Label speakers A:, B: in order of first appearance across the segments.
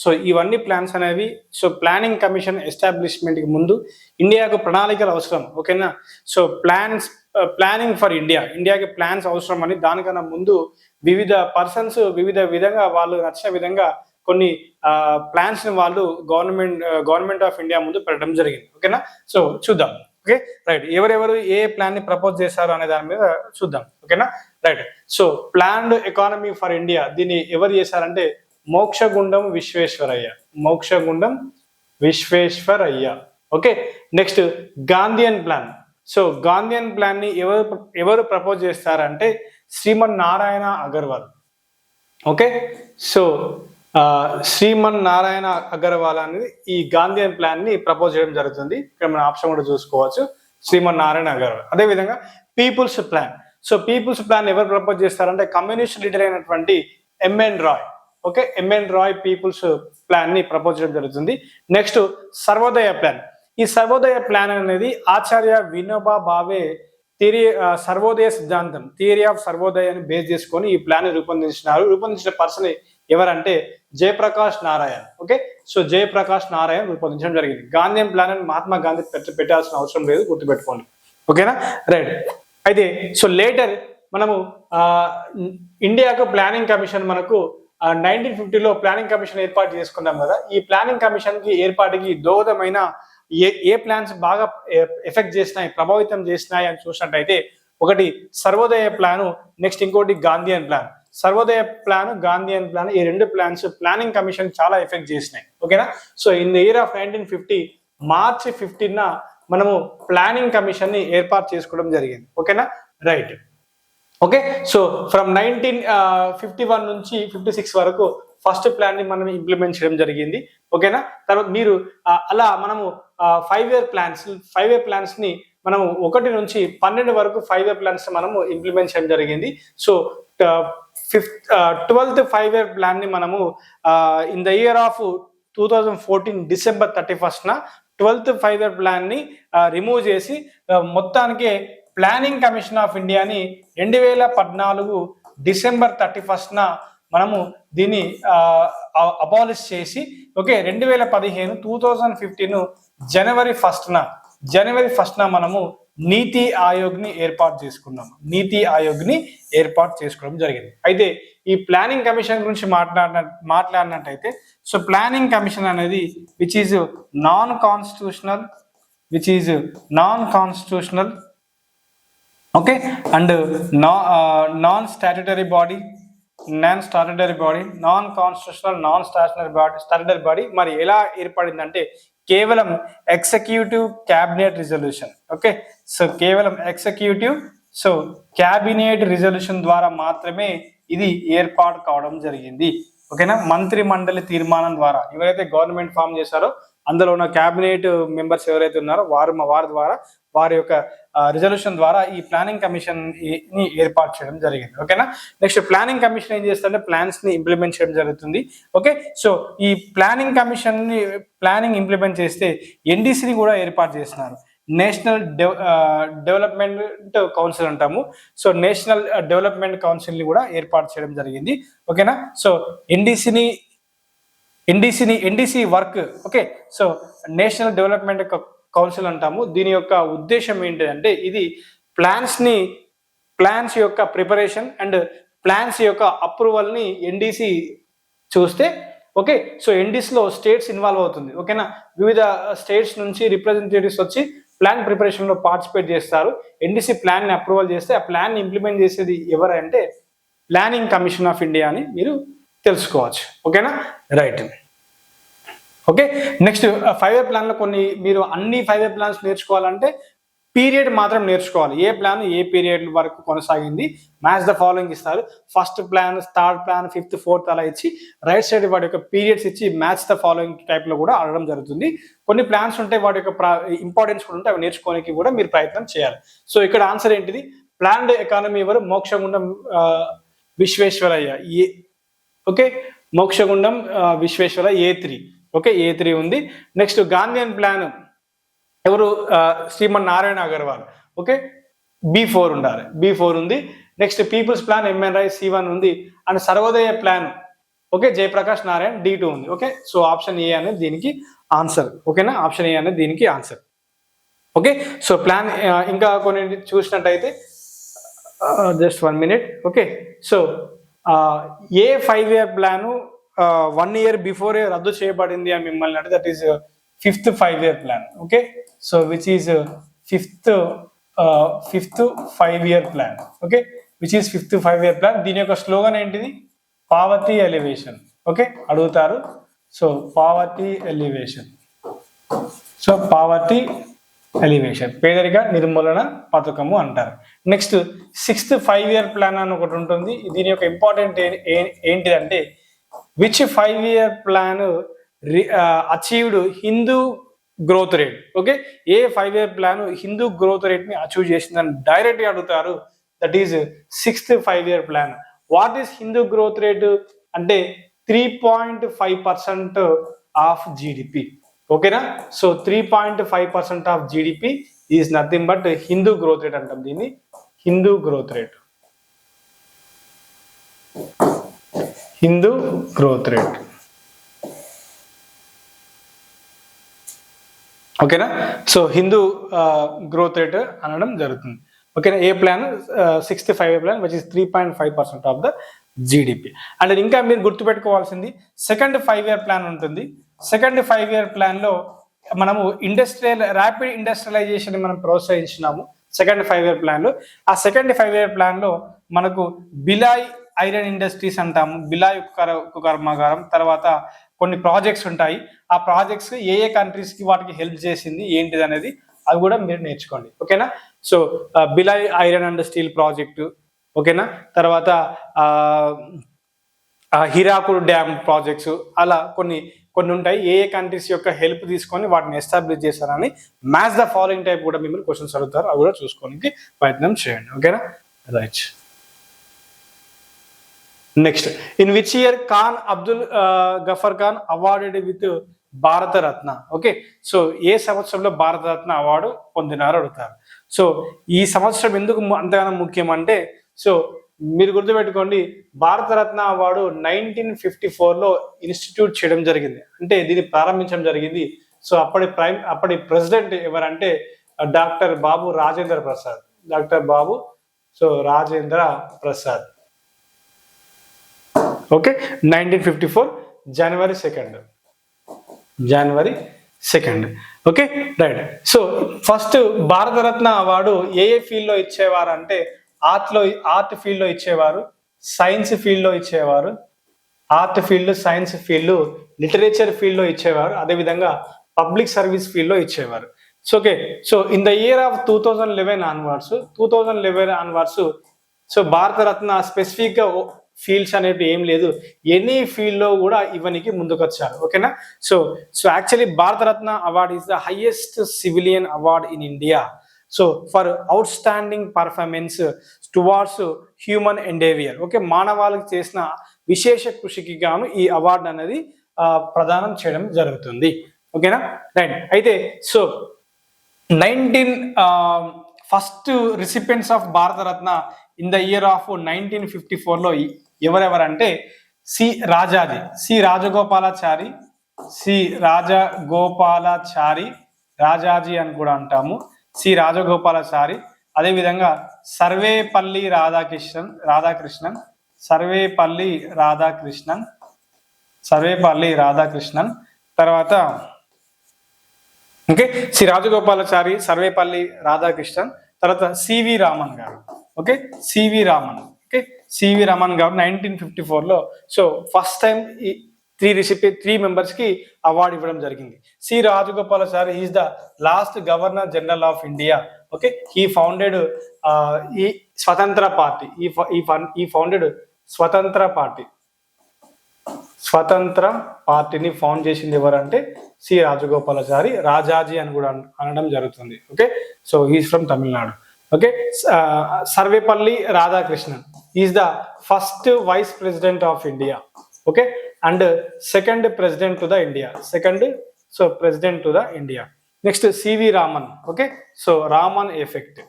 A: So ఇవన్నీ plans అనేవి so planning commission ఎస్టాబ్లిష్మెంట్కి ముందు ఇండియాకు ప్రణాళికలు అవసరం. ఓకేనా? సో ప్లానింగ్ ఫర్ ఇండియాకి ప్లాన్స్ అవసరం అని దానికన్నా ముందు వివిధ పర్సన్స్ వివిధ విధంగా వాళ్ళు నచ్చిన విధంగా కొన్ని ప్లాన్స్ ని వాళ్ళు గవర్నమెంట్ ఆఫ్ ఇండియా ముందు పెట్టడం జరిగింది. ఓకేనా? సో చూద్దాం. Okay, right. ఎవరెవరు ఏ ప్లాన్ ని ప్రపోజ్ చేశారు అనే దాని మీద చూద్దాం. ఓకేనా? Right. So planned economy for India దీన్ని ఎవరు చేశారంటే Mokshagundam Visvesvaraya. Okay, next Gandhian plan. So Gandhian plan ని ఎవరు ప్రపోజ్ చేస్తారంటే శ్రీమన్ నారాయణ అగర్వాల్. ఓకే, సో శ్రీమన్ నారాయణ అగర్వాల్ అనేది ఈ గాంధీయన్ ప్లాన్ ని ప్రపోజ్ చేయడం జరుగుతుంది. ఇక్కడ మన ఆప్షన్ కూడా చూసుకోవచ్చు, శ్రీమన్ నారాయణ అగర్వాల్. అదేవిధంగా people's plan. So people's plan ఎవరు ప్రపోజ్ చేస్తారంటే కమ్యూనిస్ట్ లీడర్ అయినటువంటి M N Roy. Okay, M N Roy people's plan ని ప్రపోజ్ చేయడం జరుగుతుంది. Next Sarvodaya plan. ఈ సర్వోదయ ప్లాన్ అనేది ఆచార్య వినోబా భావే సర్వోదయ సిద్ధాంతం థియరీ ఆఫ్ సర్వోదయాన్ని బేస్ చేసుకొని ఈ ప్లాన్ రూపొందించిన పర్సన్ ఎవరంటే జయప్రకాష్ నారాయణ్. ఓకే, సో జయప్రకాష్ నారాయణ్ రూపొందించడం జరిగింది. గాంధీయన్ ప్లాన్ అని మహాత్మా గాంధీ పెట్టాల్సిన అవసరం లేదు, గుర్తుపెట్టుకోండి. ఓకేనా? రైట్. అయితే సో లేటర్ మనము ఇండియాకు ప్లానింగ్ కమిషన్ మనకు 1950లో ప్లానింగ్ కమిషన్ ఏర్పాటు చేసుకున్నాం కదా. ఈ ప్లానింగ్ కమిషన్ కి ఏర్పాటుకి దోహదమైన ఏ ప్లాన్స్ బాగా ఎఫెక్ట్ చేసినాయి, ప్రభావితం చేసినాయి అని చూసినట్టయితే ఒకటి సర్వోదయ ప్లాను, నెక్స్ట్ ఇంకోటి Gandhian plan. Sarvodaya plan, Gandhian plan, ఈ రెండు ప్లాన్స్ ప్లానింగ్ కమిషన్ చాలా ఎఫెక్ట్ చేసినాయి. ఓకేనా? So in the year of 1950 మార్చి 15న మనము ప్లానింగ్ కమిషన్ ని ఏర్పాటు చేసుకోవడం జరిగింది. ఓకేనా? రైట్. ఓకే, సో ఫ్రమ్ 1951 నుంచి 56 వరకు ఫస్ట్ ప్లాన్ ని మనం ఇంప్లిమెంట్ చేయడం జరిగింది. ఓకేనా? తర్వాత మీరు అలా మనము 5 year ప్లాన్స్ ని మనము 1 నుంచి 12 వరకు 5 year ప్లాన్స్ మనము ఇంప్లిమెంట్ చేయడం జరిగింది. సో 12th 5 year ప్లాన్ ని మనము in the year of 2014 December 31న 12th 5 year plan ని రిమూవ్ చేసి మొత్తానికి ప్లానింగ్ కమిషన్ ఆఫ్ ఇండియాని 2014 December 31న మనము దీన్ని అబాలిష్ చేసి ఓకే 2015 జనవరి 1న మనము నీతి ఆయోగ్ ని ఏర్పాటు చేసుకోవడం జరిగింది. అయితే ఈ ప్లానింగ్ కమిషన్ గురించి మాట్లాడినట్టయితే సో ప్లానింగ్ కమిషన్ అనేది which is non constitutional okay and non statutory body, non statutory body మరి ఎలా ఏర్పడిందంటే కేవలం executive cabinet resolution. Okay, so కేవలం క్యాబినెట్ రిజల్యూషన్ ద్వారా మాత్రమే ఇది ఏర్పాటు కావడం జరిగింది. ఓకేనా? మంత్రి మండలి తీర్మానం ద్వారా ఎవరైతే గవర్నమెంట్ ఫామ్ చేశారో అందులో ఉన్న క్యాబినెట్ మెంబర్స్ ఎవరైతే ఉన్నారో వారి యొక్క రిజల్యూషన్ ద్వారా ఈ ప్లానింగ్ కమిషన్ ని ఏర్పాటు చేయడం జరిగింది. ఓకేనా? నెక్స్ట్ ప్లానింగ్ కమిషన్ ఏం చేస్తుంటే ప్లాన్స్ ని ఇంప్లిమెంట్ చేయడం జరుగుతుంది. ఓకే, సో ఈ ప్లానింగ్ ఇంప్లిమెంట్ చేస్తే ఎన్డీసీని కూడా ఏర్పాటు చేస్తున్నారు. నేషనల్ డెవలప్మెంట్ కౌన్సిల్ అంటాము. సో నేషనల్ డెవలప్మెంట్ కౌన్సిల్ ని కూడా ఏర్పాటు చేయడం జరిగింది. ఓకేనా? So NDC work. Okay, so national development council అంటాము. దీని యొక్క ఉద్దేశం ఏంటంటే ఇది ప్లాన్స్ యొక్క ప్రిపరేషన్ అండ్ ప్లాన్స్ యొక్క అప్రూవల్ ని ఎన్డీసీ చూస్తే ఓకే, సో ఎన్డీసీలో స్టేట్స్ ఇన్వాల్వ్ అవుతుంది. ఓకేనా? వివిధ స్టేట్స్ నుంచి రిప్రజెంటేటివ్స్ వచ్చి ప్లాన్ ప్రిపరేషన్ లో పార్టిసిపేట్ చేస్తారు. ఎన్డీసీ ప్లాన్ ని అప్రూవల్ చేస్తే ఆ ప్లాన్ ని ఇంప్లిమెంట్ చేసేది ఎవరంటే ప్లానింగ్ కమిషన్ ఆఫ్ ఇండియా అని మీరు తెలుసుకోవచ్చు. ఓకేనా? Right. Okay, next 5 year plan లో మీరు అన్ని 5 year ప్లాన్స్ నేర్చుకోవాలంటే పీరియడ్ మాత్రం నేర్చుకోవాలి. ఏ ప్లాన్ ఏ పీరియడ్ వరకు కొనసాగింది, మ్యాచ్ ద ఫాలోయింగ్ ఇస్తారు. First plan, third plan, 5th, 4th అలా ఇచ్చి రైట్ సైడ్ వాటి యొక్క పీరియడ్స్ ఇచ్చి మ్యాచ్ ద ఫాలోయింగ్ టైప్ లో కూడా అడగడం జరుగుతుంది. కొన్ని ప్లాన్స్ ఉంటాయి వాటి యొక్క ఇంపార్టెన్స్ కూడా ఉంటే అవి నేర్చుకోవడానికి కూడా మీరు ప్రయత్నం చేయాలి. సో ఇక్కడ ఆన్సర్ ఏంటిది? ప్లాన్డ్ ఎకానమీ ఎవరు? Mokshagundam Visvesvaraya. Okay, Mokshagundam Visvesvaraya A3. Okay, A3 ఉంది. నెక్స్ట్ గాంధీయన్ ప్లాన్ ఎవరు? శ్రీమన్ నారాయణ అగర్వాల్. ఓకే, B4 ఉండాలి, B4 ఉంది. Next people's plan M N Roy C1 ఉంది. And Sarvodaya plan okay, Jayaprakash Narayan D2 ఉంది. ఓకే, సో ఆప్షన్ ఏ అనేది దీనికి ఆన్సర్. ఓకేనా, ఆప్షన్ ఏ అనేది దీనికి ఆన్సర్. ఓకే, సో ప్లాన్ ఇంకా కొన్ని చూసినట్టయితే జస్ట్ 1 minute. ఓకే, సో ఏ 5 year ప్లాను 1 year బిఫోరే రద్దు చేయబడింది అని మిమ్మల్ని అంటే that is 5th 5 year plan. Okay, so which is fifth 5 year plan. Okay, which is 5th 5 year plan. దీని యొక్క స్లోగన్ ఏంటిది? Poverty elevation. ఓకే, అడుగుతారు. So poverty elevation. So poverty elevation, పేదరిక నిర్మూలన పథకము అంటారు. నెక్స్ట్ 6th 5 year ప్లాన్ అని ఒకటి ఉంటుంది. దీని యొక్క ఇంపార్టెంట్ ఏంటిదంటే which 5 year plan achieved Hindu growth rate. Okay, A 5 year plan Hindu growth rate ని అచీవ్ చేసిందని డైరెక్ట్ గా అడుగుతారు. That is 6th 5 year plan. What is Hindu growth rate అంటే 3.5% ఆఫ్ జీడిపి. ఓకేనా, so 3.5% of GDP is nothing but Hindu growth rate అంటాం దీన్ని. Hindu growth rate, Hindu growth rate. ఓకేనా, so Hindu growth rate అనడం జరుగుతుంది. ఓకేనా, ఏ plan 6th 5 year plan which is 3.5% of the GDP. And ఇంకా మీరు గుర్తుపెట్టుకోవాల్సింది సెకండ్ 5 year ప్లాన్ ఉంటుంది. సెకండ్ 5 year ప్లాన్ లో మనము ర్యాపిడ్ ఇండస్ట్రియలైజేషన్ మనం ప్రోత్సహించినాము సెకండ్ 5 year ప్లాన్ లో. ఆ సెకండ్ 5 year ప్లాన్ లో మనకు బిలాయ్ ఐరన్ ఇండస్ట్రీస్ అంటాము, బిలాయ్ ఉక్కు కర్మాగారం, తర్వాత కొన్ని ప్రాజెక్ట్స్ ఉంటాయి. ఆ ప్రాజెక్ట్స్ ఏ కంట్రీస్ కి వాటికి హెల్ప్ చేసింది ఏంటిది అనేది అవి కూడా మీరు నేర్చుకోండి. ఓకేనా, so Bhilai iron and steel project. ఓకేనా, తర్వాత హీరాకుడ్ డ్యామ్ ప్రాజెక్ట్స్, అలా కొన్ని ఉంటాయి. ఏ కంట్రీస్ యొక్క హెల్ప్ తీసుకొని వాటిని ఎస్టాబ్లిష్ చేస్తారని మ్యాచ్ ద ఫాలోయింగ్ టైప్ కూడా మిమ్మల్ని క్వశ్చన్స్ అడుగుతారు, అవి కూడా చూసుకోవడానికి ప్రయత్నం చేయండి. ఓకేనా, right. Next, in which year Khan Abdul Gafar Khan awarded with Bharat Ratna. Okay, so ఏ సంవత్సరంలో భారతరత్న అవార్డు పొందినారో అడుగుతారు. సో ఈ సంవత్సరం ఎందుకు అంతగానో ముఖ్యం అంటే, సో మీరు గుర్తుపెట్టుకోండి, భారతరత్న అవార్డు 1954లో ఇన్స్టిట్యూట్ చేయడం జరిగింది, అంటే దీన్ని ప్రారంభించడం జరిగింది. సో అప్పటి ప్రెసిడెంట్ ఎవరంటే doctor Babu Rajendra Prasad. Doctor Babu Rajendra Prasad. Okay, 1954 January 2. Okay, right. So first Bharat Ratna award ఏ ఫీల్డ్ లో ఇచ్చేవారు అంటే ఆర్ట్ ఫీల్డ్ లో ఇచ్చేవారు, సైన్స్ ఫీల్డ్ లో ఇచ్చేవారు, art field, science field, literature field లో ఇచ్చేవారు, అదేవిధంగా పబ్లిక్ సర్వీస్ ఫీల్డ్ లో ఇచ్చేవారు. So okay, so in the year of 2011 onwards so Bharat Ratna specific గా ఫీల్డ్స్ అనేవి ఏం లేదు, ఎనీ ఫీల్డ్ లో కూడా ఇవ్వనికి ముందుకొచ్చారు. ఓకేనా, so actually Bharat Ratna award is the highest civilian award in India. So for out standing performance towards human ఎండేవియర్. Okay, మానవాళికి చేసిన విశేష కృషికి గాను ఈ అవార్డు అనేది ప్రదానం చేయడం జరుగుతుంది. ఓకేనా, రైట్. అయితే so first recipients of Bharat Ratna in the year of 1954లో ఎవరెవరంటే సి రాజగోపాలాచారి, రాజాజీ అని కూడా అంటాము, సి రాజగోపాలాచారి, అదేవిధంగా సర్వేపల్లి రాధాకృష్ణన్, తర్వాత ఓకే సి రాజగోపాలాచారి, సర్వేపల్లి రాధాకృష్ణన్, తర్వాత సివి రామన్ గారు. ఓకే, సివి రామన్ గారు 1954లో సో ఫస్ట్ టైం ఈ 3 మెంబర్స్ కి అవార్డు ఇవ్వడం జరిగింది. C Rajagopalachari is the last governor general of India. Okay, he founded ఈ స్వతంత్ర పార్టీ, ఈ ఫౌండెడ్ స్వతంత్ర పార్టీని ఫౌండ్ చేసింది ఎవరంటే సి రాజగోపాలాచారి. రాజాజీ అని కూడా అనడం జరుగుతుంది. Okay, so he's from Tamil Nadu. Okay, Sarvepalli Radhakrishnan is the first vice president of India. Okay, and second president to the India. Next C V Raman. Okay, so Raman effect.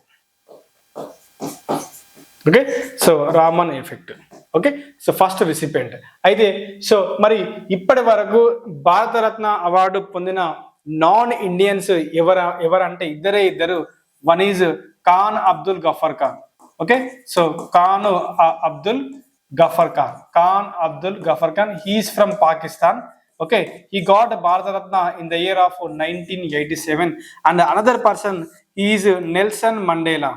A: Okay, so Raman effect. Okay, so first recipient. అయితే so మరి ఇప్పటి వరకు Bharat Ratna award పొందిన non Indians ఎవరంటే ఇద్దరు. One is Khan Abdul Gafar Khan. Okay, so Khan Abdul Gafar Khan, he's from Pakistan. Okay, he got Bharat Ratna in the year of 1987, and another person is Nelson Mandela.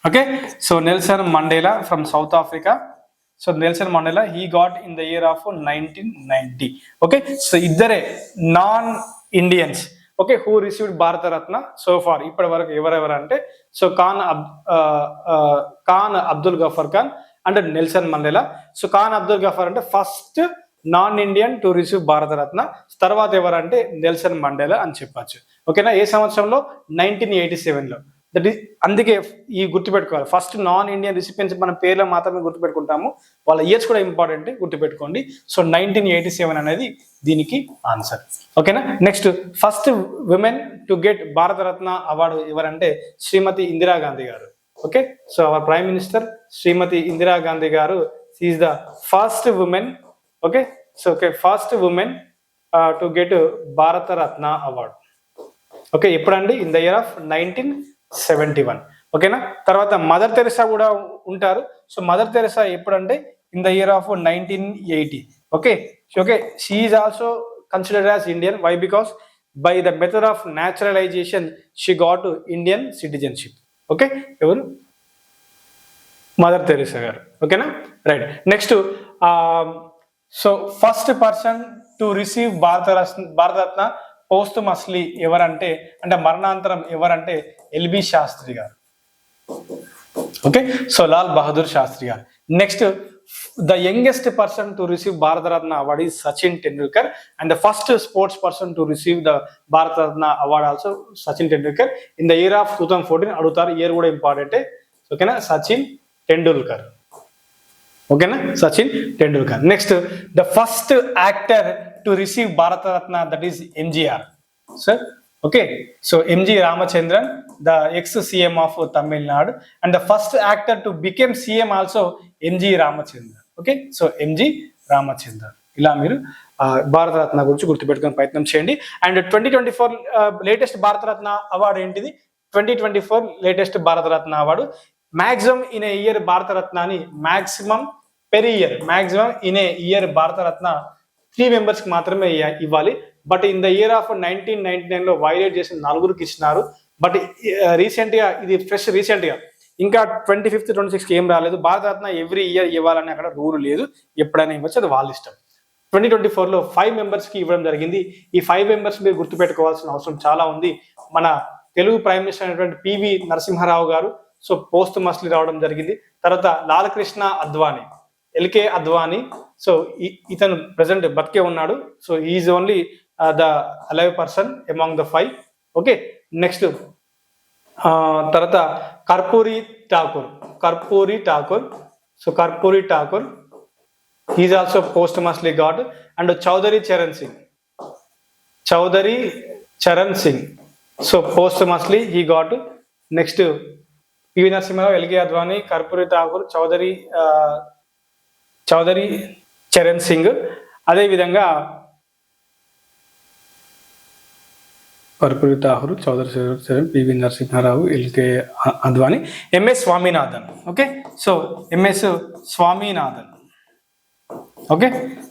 A: Okay, so Nelson Mandela from South Africa. So Nelson Mandela, he got in the year of 1990. Okay, so iddare non Indians, okay, who received Bharat Ratna so far ippadi varaku evarevaru ante, so Khan Abdul Ghaffar Khan and Nelson Mandela. So Khan Abdul Ghaffar ante first non Indian to receive Bharat Ratna, తర్వాత ఎవరంటే Nelson Mandela అని చెప్పచ్చు. ఓకేనా, ఏ సంవత్సరంలో 1987లో. That is, అందుకే ఈ గుర్తుపెట్టుకోవాలి, first non Indian recipients మన పేర్లో మాత్రమే గుర్తుపెట్టుకుంటాము, వాళ్ళ ఇయర్స్ కూడా ఇంపార్టెంట్, గుర్తుపెట్టుకోండి. సో 1987 అనేది దీనికి ఆన్సర్. ఓకేనా, next first women to get Bharat Ratna award ఎవరంటే Shrimati Indira Gandhi garu. Okay, so our prime minister Shrimati Indira Gandhi garu is the first woman. Okay, so first woman to get Bharat Ratna award. Okay, ఎప్పుడండి? In the year of 1971. ఓకేనా, తర్వాత mother Teresa కూడా ఉంటారు. So mother Teresa ఎప్పుడంటే in the year of 1980. Okay, she is also considered as Indian. Why? Because by the method of naturalisation she got Indian citizenship. Okay, ఎవరు? Mother Teresa garu. ఓకేనా, right. Next, so first person to receive Bharat Ratna posthumously ఎవరంటే, అంటే మరణాంతరం ఎవరంటే LB Shastri garu. Okay, so Lal Bahadur Shastri garu. Next, the youngest person to receive Bharat Ratna award is Sachin Tendulkar, and the first sports person to receive the Bharat Ratna award also Sachin Tendulkar. In the year of 2014 అడుగుతారు, year కూడా ఇంపార్టెంటే. ఓకేనా, సచిన్ టెండూల్కర్. ఓకేనా, Sachin Tendulkar. Next, the first actor to receive Bharat Ratna, that is M G R sir. Okay, so M G Ramachandran, the ex CM of Tamil Nadu, and the first actor to become CM also M G Ramachandran. Okay, so M G Ramachandran. ఇలా మీరు భారతరత్న గురించి గుర్తుపెట్టుకునే ప్రయత్నం చేయండి. అండ్ 2024 లేటెస్ట్ భారతరత్న అవార్డు ఏంటిది? 2024 latest Bharat Ratna award maximum in a year భారతరత్నాని maximum in a year Bharat Ratna 3 members కి మాత్రమే ఇవ్వాలి. But in the year of 1999 లో వైలేట్ చేసిన 4కి ఇచ్చినారు. బట్ రీసెంట్ గా, ఇది ఫ్రెష్ రీసెంట్ గా, ఇంకా 25th 26కి ఏం రాలేదు. భారతరత్న ఎవ్రీ ఇయర్ ఇవ్వాలని అక్కడ రూల్ లేదు, ఎప్పుడైనా ఇవ్వచ్చు, అది వాళ్ళ ఇష్టం. 2024లో 5 members కి ఇవ్వడం జరిగింది. ఈ 5 members మీరు గుర్తుపెట్టుకోవాల్సిన అవసరం చాలా ఉంది. మన తెలుగు ప్రైమ్ మినిస్టర్ అయినటువంటి PV Narasimha Rao garu so posthumously రావడం జరిగింది. తర్వాత లాలకృష్ణ అద్వానీ, ఎల్కే అద్వానీ, సో ఇతను ప్రెసెంట్ బతికే ఉన్నాడు. So is only the alive person among the 5. Okay, next తర్వాత Karpoori Thakur. So Karpoori Thakur is also posthumously got. And Chaudhary Charan Singh, so posthumously he got. Next, PV Narasimha Rao, LK Advani, Karpoori Thakur, Chaudhary Charan Singh. అదేవిధంగా Karpoori Thakur, Chaudhary Charan, PV Narasimha Rao, LK Advani, MS Swaminathan. Okay, so MS Swaminathan. Okay,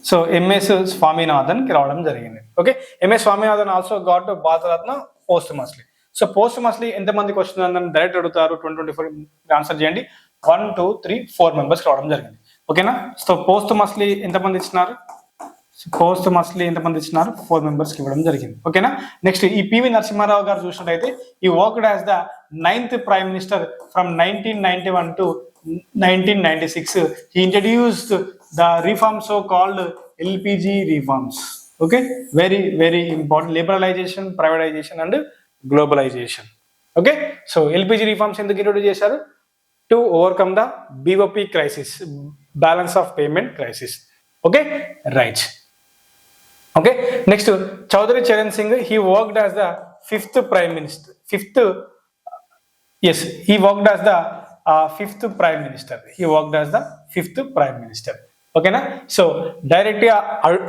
A: so MS స్వామినాథన్కి రావడం జరిగింది. Okay, MS Swaminathan also got Bharat Ratna posthumously. So posthumously ఎంతమందికి వస్తుందని direct అడుగుతారు. 2024 answer చేయండి. 1 2 3 4 members రావడం జరిగింది. ఓకేనా, సో పోస్టుమస్లీ ఎంతమంది ఇచ్చినారు? 4 members ఇవ్వడం జరిగింది. ఓకేనా, నెక్స్ట్ ఈ పివి నరసింహారావు గారు చూసినట్టయితే ఈ worked as the 9th prime minister from 1991 to 1996. He introduced the reforms so called LPG reforms. Okay, very important. Liberalization, privatization and globalization. Okay, so LPG reforms ఎందుకు ఇంట్రొడ్యూస్ చేశారు? To overcome the BOP crisis, balance of payment crisis. Okay, right. Okay, next, Chaudhary Charan Singh, he worked as the 5th prime minister. He worked as the fifth prime minister. He worked as the fifth prime minister. ఓకేనా? So direct గా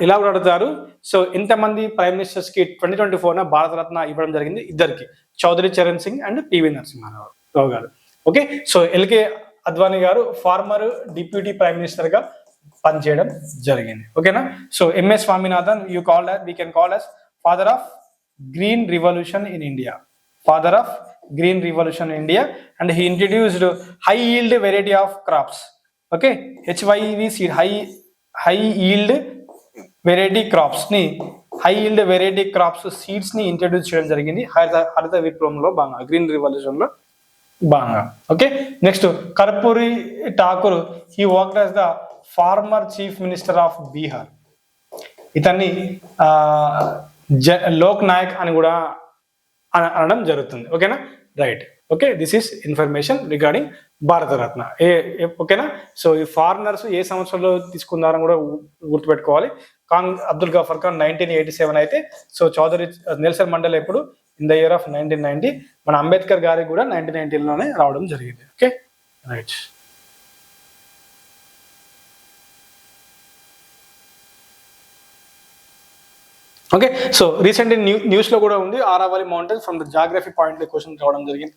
A: ఇలా కూడా అడుగుతారు. So ఎంతమంది prime ministers కి 2024 భారతరత్న ఇవ్వడం జరిగింది? ఇద్దరికి, చౌదరి చరణ్ సింగ్ అండ్ పివి నరసింహారావు గారు. ఓకే, సో ఎల్కే అద్వానీ గారు ఫార్మర్ డిప్యూటీ ప్రైమ్ మినిస్టర్ గా పనిచేయడం జరిగింది. ఓకేనా? So MS Swaminathan we can call as father of green revolution in India. Father of green revolution in India, and he introduced high yield variety of crops. Okay, HYV seed, high yield variety crops seeds ని introduce చేయడం జరిగింది హరిత విప్లవంలో భాగంగా, green revolution లో భాగంగా. Okay, next Karpoori Thakur, he worked as the former chief minister of Bihar. ఇతన్ని లోక్ నాయక్ అని కూడా అనడం జరుగుతుంది. ఓకేనా? Right. Okay, this is information regarding Bharat Ratna. ఓకేనా? సో ఈ ఫారినర్స్ ఏ సంవత్సరంలో తీసుకున్నారని కూడా గుర్తుపెట్టుకోవాలి. అబ్దుల్ గఫర్ ఖాన్ 1987 అయితే, సో చౌదరి నెల్సన్ మండేలా ఎప్పుడు ఇన్ ద ఇయర్ ఆఫ్ 1990. మన అంబేద్కర్ గారికి కూడా 1990లోనే రావడం జరిగింది. Okay, right. Okay, so recent news లో కూడా ఉంది, Aravalli mountains from the geography point లో క్వశ్చన్ రావడం జరిగింది.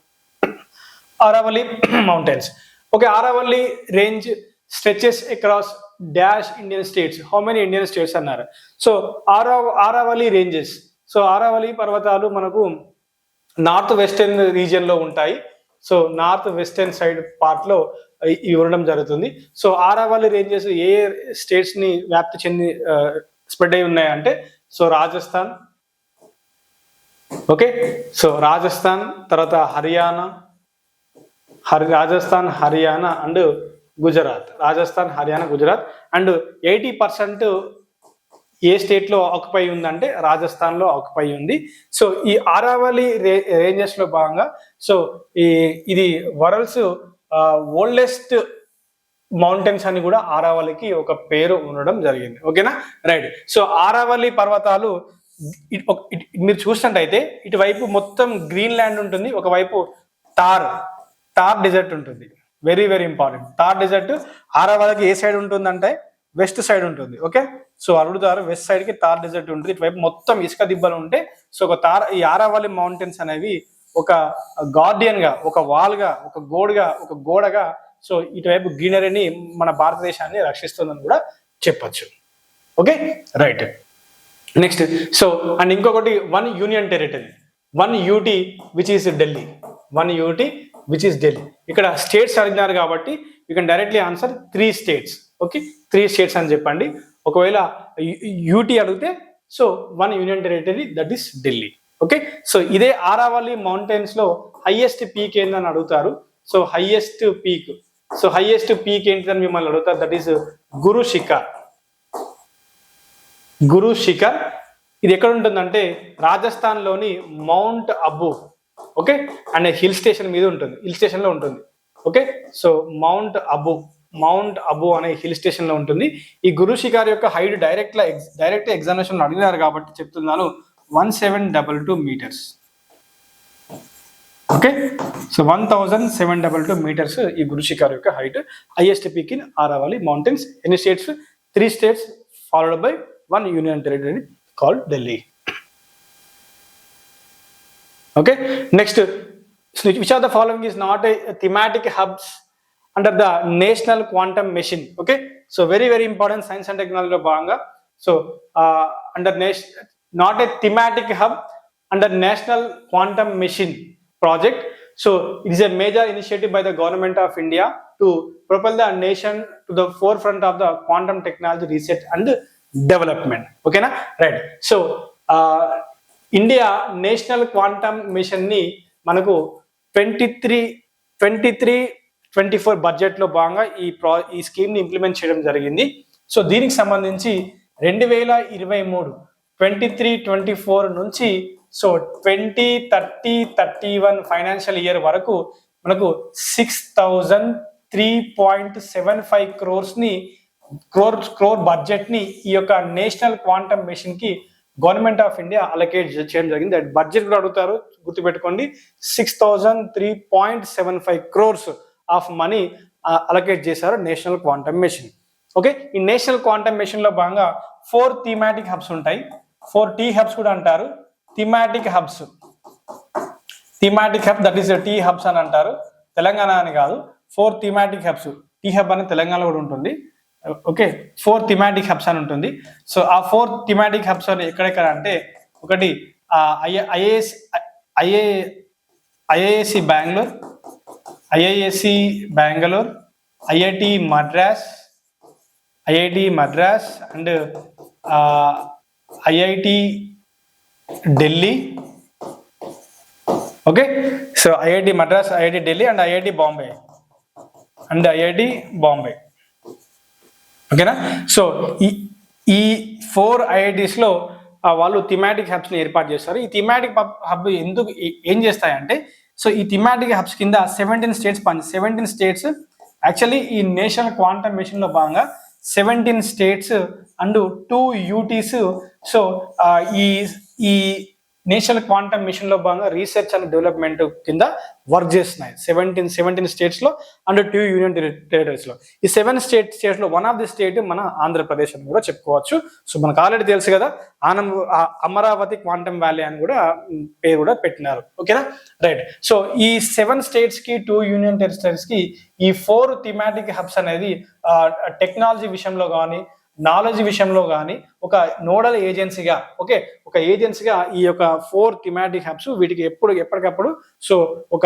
A: Aravalli mountains. Okay, Aravalli range stretches across dash Indian states. How many Indian states అన్నారు? So Aravalli ranges, so Aravalli పర్వతాలు మనకు నార్త్ వెస్టర్న్ రీజియన్ లో ఉంటాయి. So north western side part లో ఇవి ఉండడం జరుగుతుంది. సో ఆరావళి రేంజెస్ ఏ స్టేట్స్ ని వ్యాప్తి చెంది స్ప్రెడ్ అయి ఉన్నాయంటే, so Rajasthan, okay, so Rajasthan, తర్వాత హర్యానా అండ్ గుజరాత్. రాజస్థాన్, హర్యానా, గుజరాత్. అండ్ 80% ఏ స్టేట్ లో ఆక్యుపై ఉందంటే రాజస్థాన్ లో ఆక్యుపై ఉంది. సో ఈ ఆరావళి రేంజెస్ లో భాగంగా, సో ఇది వరల్డ్స్ ఓల్డెస్ట్ మౌంటైన్స్ అని కూడా ఆరావళికి ఒక పేరు ఉండడం జరిగింది. ఓకేనా? రైట్. సో ఆరావళి పర్వతాలు మీరు చూసినట్టయితే ఇటువైపు మొత్తం గ్రీన్ ల్యాండ్ ఉంటుంది, ఒకవైపు తార్ డిజర్ట్ ఉంటుంది. Very very important. Thar desert ఆరావళికి ఏ సైడ్ ఉంటుందంటే వెస్ట్ సైడ్ ఉంటుంది. ఓకే, సో అడుగుతారు, వెస్ట్ సైడ్ కి తార్ డిజర్ట్ ఉంటుంది, ఇటువైపు మొత్తం ఇసుక దిబ్బలు ఉంటాయి. సో ఈ ఆరావళి మౌంటైన్స్ అనేవి ఒక గార్డియన్ గా, ఒక వాల్ గా, ఒక గోడగా సో ఇటువైపు గ్రీనరీని, మన భారతదేశాన్ని రక్షిస్తుందని కూడా చెప్పచ్చు. Okay, right. Next, so and ఇంకొకటి 1 union territory, 1 UT which is Delhi. 1 UT which is Delhi. ఇక్కడ స్టేట్స్ అడిగినారు కాబట్టి you can directly answer 3 states. Okay, 3 states అని చెప్పండి. ఒకవేళ UT అడిగితే so 1 union territory, that is Delhi. Okay, so ఇదే ఆరావళి మౌంటైన్స్ లో హైయెస్ట్ పీక్ ఏందని అడుగుతారు. సో హైయెస్ట్ పీక్ ఏంటిదని మిమ్మల్ని అడుగుతారు. దట్ ఈస్ గురు శిఖర్. ఇది ఎక్కడ ఉంటుందంటే రాజస్థాన్ లోని mount Abu. Okay, and hill station మీద ఉంటుంది, హిల్ స్టేషన్ లో ఉంటుంది. ఓకే, సో మౌంట్ అబూ అనే హిల్ స్టేషన్ లో ఉంటుంది. ఈ గురు శిఖర్ యొక్క హైట్ డైరెక్ట్ ఎగ్జామినేషన్ అడిగినారు కాబట్టి చెప్తున్నాను, 1722 meters. ఓకే, సో 1722 meters ఈ గురు శిఖర్ యొక్క height. Highest peak in Aravalli mountains. ఎన్ని states? 3 states followed by 1 union territory called Delhi. Okay, next, which of the following is not a thematic hubs under the National Quantum Mission? Okay, so very very important science and technology lo bhaganga. So under not a thematic hub under National Quantum Mission project. So it is a major initiative by the government of India to propel the nation to the forefront of the quantum technology research and development. Okay na? Right. So India national quantum mission ని మనకు 23-24 budget లో భాగంగా ఈ scheme ని implement చేయడం జరిగింది. So దీనికి సంబంధించి 2023-24 నుంచి సో 2030-31 ఫైనాన్షియల్ ఇయర్ వరకు మనకు 6003.75 crores బడ్జెట్ ని ఈ యొక్క నేషనల్ క్వాంటమ్ మిషన్ కి గవర్నమెంట్ ఆఫ్ ఇండియా అలొకేట్ చేయడం జరిగింది. దట్ బడ్జెట్ కూడా అడుగుతారు, గుర్తుపెట్టుకోండి. 6003.75 crores ఆఫ్ మనీ అలొకేట్ చేశారు నేషనల్ క్వాంటమ్ మిషన్. ఓకే, ఈ నేషనల్ క్వాంటమ్ మిషన్ లో భాగంగా 4 థీమాటిక్ హబ్స్ ఉంటాయి. 4 టీ హబ్స్ కూడా అంటారు. Thematic hubs, thematic hub that is T hubs అని అంటారు. తెలంగాణ అని కాదు, 4 థీమాటిక్ హబ్స్. టీ హబ్ అని తెలంగాణలో కూడా ఉంటుంది. ఓకే, 4 థీమాటిక్ హబ్స్ అని ఉంటుంది. సో ఆ 4 థీమాటిక్ హబ్స్ అని ఎక్కడెక్కడ అంటే, ఒకటి IISc Bengaluru, IIT Madras and IIT Delhi. Okay, so IIT Madras, IIT Delhi and IIT Bombay. ఓకేనా. సో ఈ 4 ఐఐటీస్లో వాళ్ళు థీమాటిక్ హబ్స్ని ఏర్పాటు చేస్తారు. ఈ థీమాటిక్ హబ్ ఎందుకు ఏం చేస్తాయంటే, సో ఈ థీమాటిక్ హబ్స్ కింద 17 స్టేట్స్ యాక్చువల్లీ ఈ నేషనల్ క్వాంటమ్ మిషన్లో భాగంగా 17 స్టేట్స్ అండ్ 2 యూటీస్. సో ఈ నేషనల్ క్వాంటమ్ మిషన్ లో భాగంగా రీసెర్చ్ అండ్ డెవలప్మెంట్ కింద వర్క్ చేస్తున్నాయి 17 స్టేట్స్ లో అండ్ 2 యూనియన్ టెరిటరీస్ లో. ఈ 7 స్టేట్స్ లో వన్ ఆఫ్ ది స్టేట్ మన ఆంధ్రప్రదేశ్ అని కూడా చెప్పుకోవచ్చు. సో మనకు ఆల్రెడీ తెలుసు కదా, అమరావతి క్వాంటమ్ వ్యాలీ అని కూడా పేరు కూడా పెట్టినారు. ఓకేనా, రైట్. సో ఈ 7 స్టేట్స్ కి 2 యూనియన్ టెరిటరీస్ కి ఈ 4 థీమాటిక్ హబ్స్ అనేది టెక్నాలజీ విషయంలో కానీ, నాలెడ్జ్ విషయంలో కానీ ఒక నోడల్ ఏజెన్సీగా, ఒక ఏజెన్సీగా ఈ యొక్క 4 థీమాటిక్ హబ్స్ వీటికి ఎప్పటికప్పుడు సో ఒక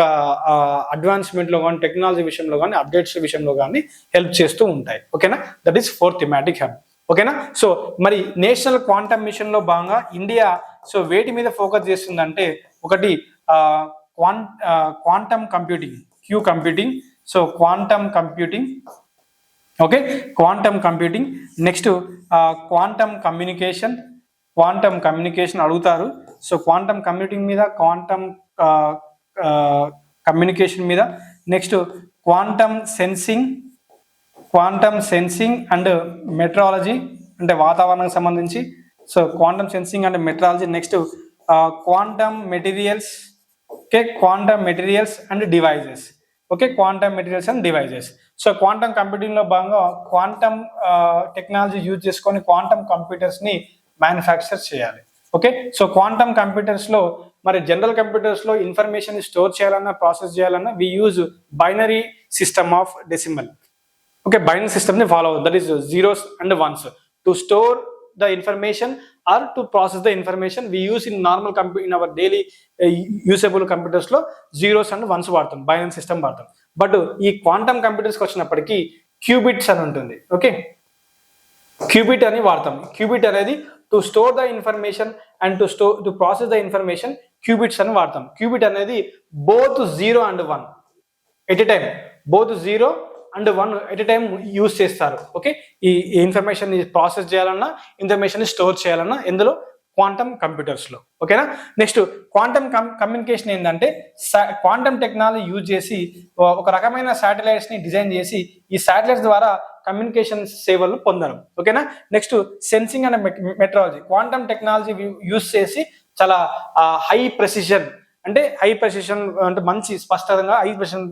A: అడ్వాన్స్మెంట్ లో కానీ, టెక్నాలజీ విషయంలో కానీ, అప్డేట్స్ విషయంలో కానీ హెల్ప్ చేస్తూ ఉంటాయి. ఓకేనా, దట్ ఈస్ 4 థీమాటిక్ హబ్. ఓకేనా. సో మరి నేషనల్ క్వాంటమ్ మిషన్ లో భాగంగా ఇండియా సో వేటి మీద ఫోకస్ చేస్తుందంటే, ఒకటి quantum computing, Q computing. So quantum computing, okay, quantum computing. Next quantum communication అడుగుతారు. సో క్వాంటమ్ కంప్యూటింగ్ మీద, క్వాంటమ్ కమ్యూనికేషన్ మీద. Next quantum sensing and metrology, అంటే వాతావరణానికి సంబంధించి. So quantum sensing and metrology. Next quantum materials, okay, quantum materials and devices. Okay, quantum materials and devices. So quantum computing లో భాగంగా quantum technology use చేసుకొని quantum computers ని manufacture చేయాలి. Okay, so quantum computers లో మరి general computers లో information store చేయాలన్నా, process చేయాలన్నా we use binary system of decimal. Okay, binary system ని ఫాలో అవుతుంది. That is zeros and ones to store the information or to process the information. We use in normal in our daily usable computers లో zeros and ones వాడతాం, binary system వాడతాం. But ఈ quantum కంప్యూటర్స్కి వచ్చినప్పటికీ qubits అని ఉంటుంది. Okay, cubit అని వాడతాం. Qubit అనేది to store the information and to process the information qubits అని వాడతాం. క్యూబిట్ అనేది both 0 and 1 at a time, both 0 and 1 at a time use చేస్తారు. ఓకే, ఈ ఇన్ఫర్మేషన్ ప్రాసెస్ చేయాలన్నా, ఇన్ఫర్మేషన్ స్టోర్ చేయాలన్నా ఇందులో క్వాంటమ్ కంప్యూటర్స్ లో. ఓకేనా. నెక్స్ట్ క్వాంటమ్ కమ్యూనికేషన్ ఏంటంటే, క్వాంటమ్ టెక్నాలజీ యూజ్ చేసి ఒక రకమైన శాటిలైట్స్ ని డిజైన్ చేసి ఈ శాటిలైట్స్ ద్వారా కమ్యూనికేషన్ సేవలను పొందడం. ఓకేనా. Next sensing and metrology, quantum technology use చేసి చాలా హై ప్రెసిషన్ అంటే మంచి స్పష్టంగా హై ప్రెసిషన్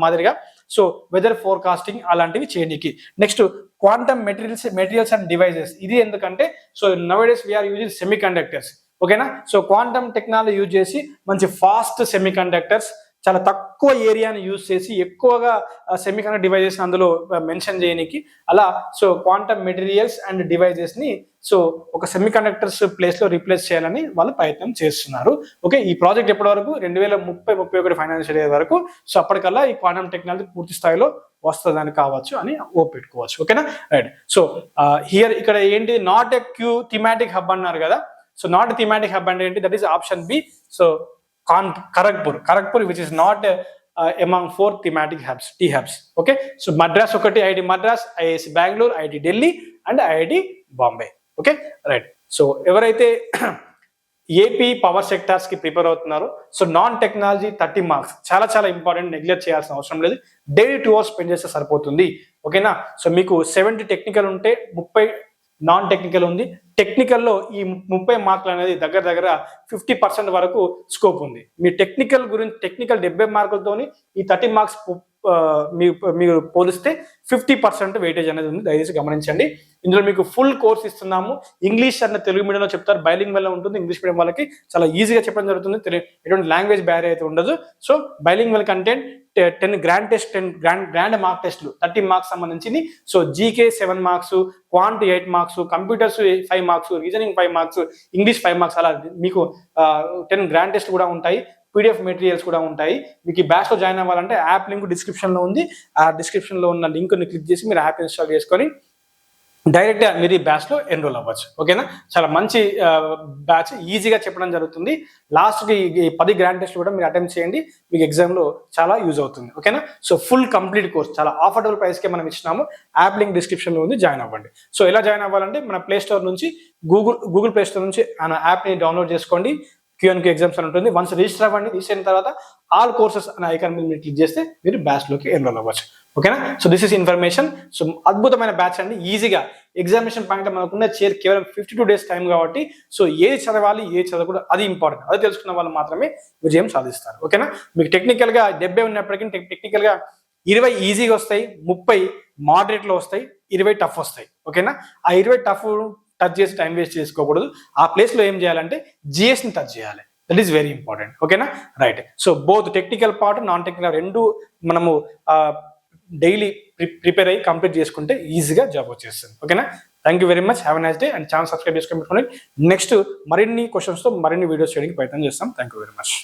A: మాదిరిగా సో వెదర్ ఫోర్కాస్టింగ్ అలాంటివి చేయడానికి. Next quantum materials and devices. ఇది ఎందుకంటే so nowadays we're using semiconductors. ఓకేనా. సో క్వాంటమ్ టెక్నాలజీ యూజ్ చేసి మంచి ఫాస్ట్ సెమీ కండక్టర్స్, చాలా తక్కువ ఏరియాని యూజ్ చేసి ఎక్కువగా సెమీ కండక్టర్ డివైజెస్ అందులో మెన్షన్ చేయడానికి అలా so quantum materials and devices ని సో ఒక సెమీ కండక్టర్స్ ప్లేస్ లో రీప్లేస్ చేయాలని వాళ్ళు ప్రయత్నం చేస్తున్నారు. ఓకే, ఈ ప్రాజెక్ట్ ఎప్పటి వరకు 2030-31 ఫైనాన్షియల్ ఇయర్ వరకు. సో అప్పటికల్లా ఈ క్వాంటమ్ టెక్నాలజీ పూర్తి స్థాయిలో వస్తుందని కావచ్చు అని పెట్టుకోవచ్చు. ఓకేనా, రైట్. సో హియర్ ఇక్కడ ఏంటి, not a Q thematic hub అన్నారు కదా. సో నాట్ థీమాటిక్ హబ్ అంటే ఏంటి, that is option B. So Kharagpur, which is not among 4 thematic hubs, T hubs. Okay, so Madras okati, IIT Madras, IISc Bangalore, IIT Delhi and IIT Bombay. Okay, right. So ఎవరైతే AP power sectors కి prepare అవుతున్నారు, so non technology 30 marks చాలా చాలా important, neglect చేయాల్సిన అవసరం లేదు. Daily 2 hours spend చేస్తే సరిపోతుంది. ఓకేనా. సో మీకు 70 టెక్నికల్ ఉంటే 30 నాన్ టెక్నికల్ ఉంది. టెక్నికల్లో ఈ 30 మార్కులు అనేది దగ్గర 50% వరకు స్కోప్ ఉంది. మీ టెక్నికల్ 70 మార్కులతోని ఈ 30 మార్క్స్ మీరు పోలిస్తే 50% వెయిటేజ్ అనేది ఉంది, దయచేసి గమనించండి. ఇందులో మీకు ఫుల్ కోర్స్ ఇస్తున్నాము. ఇంగ్లీష్ అన్న తెలుగు మీడియంలో చెప్తారు, బైలింగ్వల్ ఉంటుంది. ఇంగ్లీష్ మీడియం వాళ్ళకి చాలా ఈజీగా చెప్పడం జరుగుతుంది, ఎటువంటి లాంగ్వేజ్ బ్యారియర్ అయితే ఉండదు. So bilingual content 10 grand test, 10 grand mark టెస్ట్లు 30 మార్క్స్ సంబంధించింది. So GK 7 marks, quant 8 marks, computers 5 marks, reasoning 5 marks, English 5 marks, అలా మీకు 10 గ్రాండ్ టెస్ట్ కూడా ఉంటాయి. పీడిఎఫ్ మెటీరియల్స్ కూడా ఉంటాయి. మీకు ఈ బ్యాచ్ లో జాయిన్ అవ్వాలంటే యాప్ లింక్ డిస్క్రిప్షన్ లో ఉంది. ఆ డిస్క్రిప్షన్ లో ఉన్న లింక్ ని క్లిక్ చేసి మీరు యాప్ ఇన్స్టాల్ చేసుకొని డైరెక్ట్ గా మీరు ఈ బ్యాచ్ లో ఎన్రోల్ అవ్వచ్చు. ఓకేనా, చాలా మంచి బ్యాచ్, ఈజీగా చెప్పడం జరుగుతుంది. లాస్ట్ కి 10 గ్రాండ్ టెస్ట్ కూడా మీరు అటెంప్ట్ చేయండి, మీకు ఎగ్జామ్ లో చాలా యూజ్ అవుతుంది. ఓకేనా, సో ఫుల్ కంప్లీట్ కోర్స్ చాలా ఆఫర్డబుల్ ప్రైస్ కి మనం ఇచ్చినాము. యాప్ లింక్ డిస్క్రిప్షన్ లో ఉంది, జాయిన్ అవ్వండి. సో ఎలా జాయిన్ అవ్వాలంటే మన ప్లే స్టోర్ నుంచి గూగుల్ ప్లే స్టోర్ నుంచి ఆ యాప్ ని డౌన్లోడ్ చేసుకోండి. Q&Q ఎగ్జామ్స్ అని ఉంటుంది. వన్స్ రిజిస్టర్ అవ్వండి. రిజిస్టర్ అయిన తర్వాత ఆల్ కోర్సెస్ అనే ఐకాన్ మీద మీరు క్లిక్ చేస్తే మీరు బ్యాచ్ లోకి ఎన్రోల్ అవ్వచ్చు. ఓకేనా, so this is information. So అద్భుతమైన బ్యాచ్ అండి. ఈజీగా ఎగ్జామినేషన్ పాయింట్ మనకున్న కేవలం 52 days టైం కాబట్టి, సో ఏది చదవాలి ఏది చదవకూడదు అది ఇంపార్టెంట్. అది తెలుసుకున్న వాళ్ళు మాత్రమే విజయం సాధిస్తారు. ఓకేనా, మీకు టెక్నికల్ గా 70 ఉన్నప్పటికీ టెక్నికల్ గా 20 ఈజీగా వస్తాయి, 30 మోడరేట్ లో వస్తాయి, 20 టఫ్ వస్తాయి. ఓకేనా, ఆ 20 టఫ్ టచ్ చేసి టైం వేస్ట్ చేసుకోకూడదు. ఆ ప్లేస్ లో ఏం చేయాలంటే జిఎస్ ని టచ్ చేయాలి. That is very important. ఓకేనా, right. So both technical part, non technical రెండు మనము డైలీ ప్రిపేర్ అయ్యి కంప్లీట్ చేసుకుంటే ఈజీగా జాబ్ వచ్చేస్తుంది. ఓకేనా, thank you very much, have a nice day. And channel subscribe చేసుకొని పెట్టుకోండి. నెక్స్ట్ మరిన్ని క్వశ్చన్స్ తో మరిన్ని వీడియోస్ చేయడానికి ప్రయత్నం చేస్తాం. Thank you very much.